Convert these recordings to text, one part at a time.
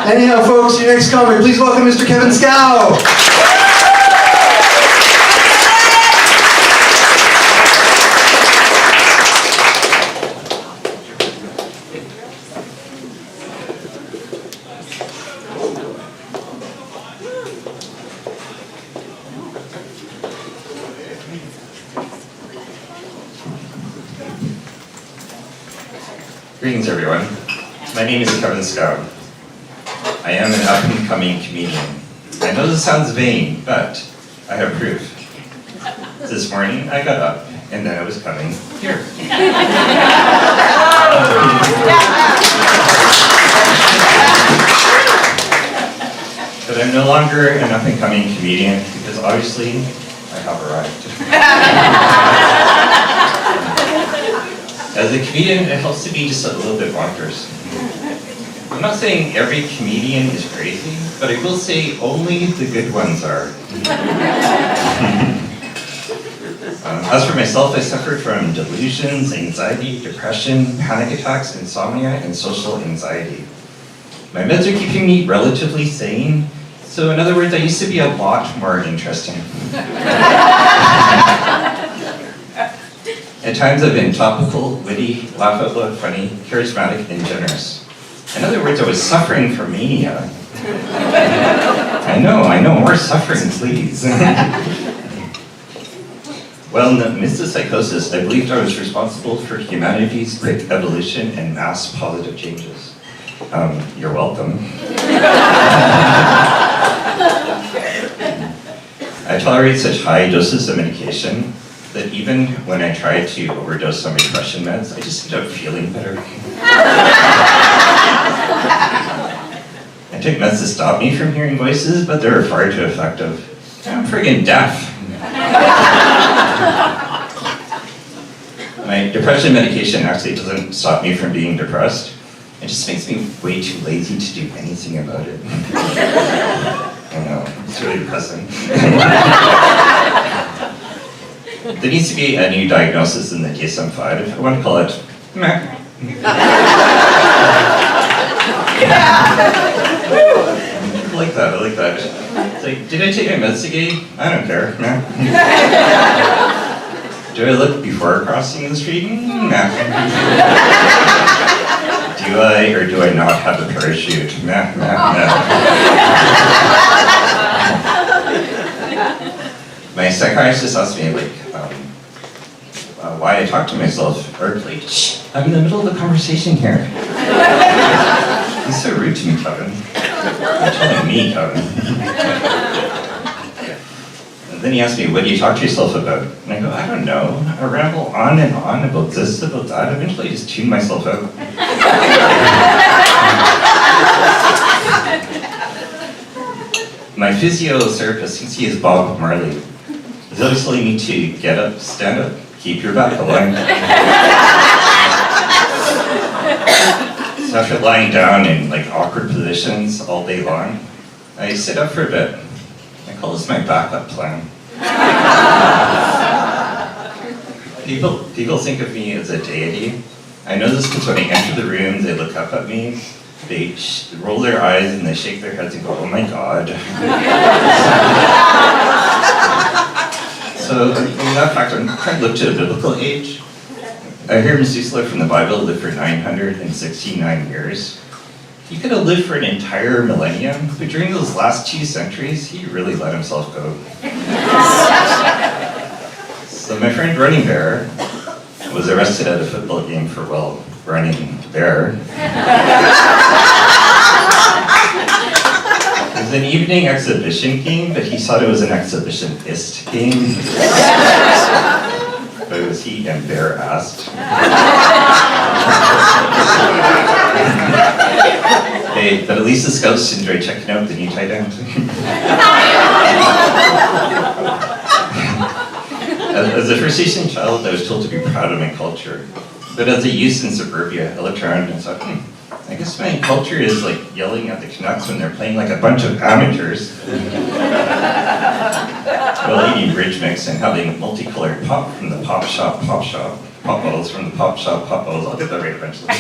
Anyhow, folks, your next comic, please welcome Mr. Kevin Scow. Greetings, everyone. My name is Kevin Scow. I am an up-and-coming comedian. I know this sounds vain, but I have proof. This morning, I got up, and then I was coming here. But I'm no longer an up-and-coming comedian, because obviously, I have arrived. As a comedian, it helps to be just a little bit bonkers. I'm not saying every comedian is crazy, but I will say only the good ones are. As for myself, I suffered from delusions, anxiety, depression, panic attacks, insomnia, and social anxiety. My meds are keeping me relatively sane, so in other words, I used to be a lot more interesting. At times I've been topical, witty, laugh out loud, funny, charismatic, and generous. In other words, I was suffering from mania. I know, more suffering, please. Well, in the midst of psychosis, I believed I was responsible for humanity's quick evolution and mass positive changes. You're welcome. I tolerate such high doses of medication that even when I try to overdose on my depression meds, I just end up feeling better. I took meds to stop me from hearing voices, but they were far too effective. I'm friggin' deaf. My depression medication actually doesn't stop me from being depressed. It just makes me way too lazy to do anything about it. I know, it's really depressing. There needs to be a new diagnosis in the DSM-5. I want to call it meh. I like that. It's like, did I take my meds today? I don't care. Meh. Do I look before crossing the street? Meh. Do I or do I not have a parachute? Meh. My psychiatrist asked me, why I talk to myself, or shh, I'm in the middle of a conversation here. He's so rude to me, Kevin. You're telling me, Kevin. And then he asked me, what do you talk to yourself about? And I go, I don't know. I ramble on and on about this, about that. Eventually I just tune myself out. My physiotherapist thinks he is Bob Marley. He's always telling me to get up, stand up, keep your back aligned. So after lying down in awkward positions all day long, I sit up for a bit. I call this my backup plan. People think of me as a deity. I know this because when I enter the room, they look up at me, they roll their eyes and they shake their heads and go, oh my God. So in that fact, I'm trying to look to a biblical age. I hear Methuselah from the Bible lived for 969 years. He could have lived for an entire millennium, but during those last 2 centuries, he really let himself go. So my friend Running Bear was arrested at a football game for, running bear. It was an evening exhibition game, but he thought it was an exhibitionist game. But it was he and Bear asked. Hey, but at least the Scouts enjoy checking out the new tight end. As a First Nation child, I was told to be proud of my culture. But as a youth in suburbia, I looked around and thought, I guess my culture is yelling at the Canucks when they're playing like a bunch of amateurs. While eating bridge mix and having multicolored pop from the pop shop, pop bottles from the pop shop, pop bottles. I'll get that right eventually.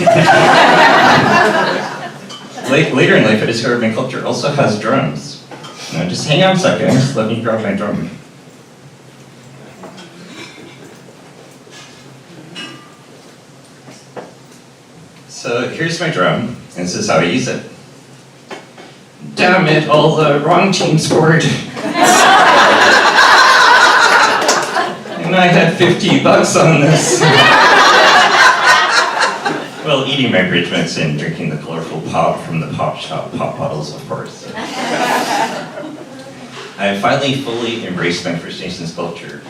Later in life, I discovered my culture also has drums. Now, just hang on a second, just let me grab my drum. So here's my drum, and this is how I use it. Damn it, all the wrong team scored. And I had $50 on this. Well, eating my bridge mints and drinking the colorful pop from the pop shop pop bottles, of course. I have finally fully embraced my First Nations culture.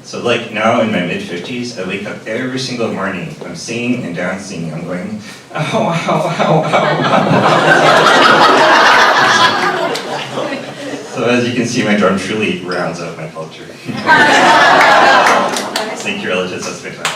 So like now in my mid-50s, I wake up every single morning, I'm singing and dancing, I'm going, ow, ow, ow, ow, ow. So as you can see, my drum truly rounds out my culture. Thank you, relatives, that's my time.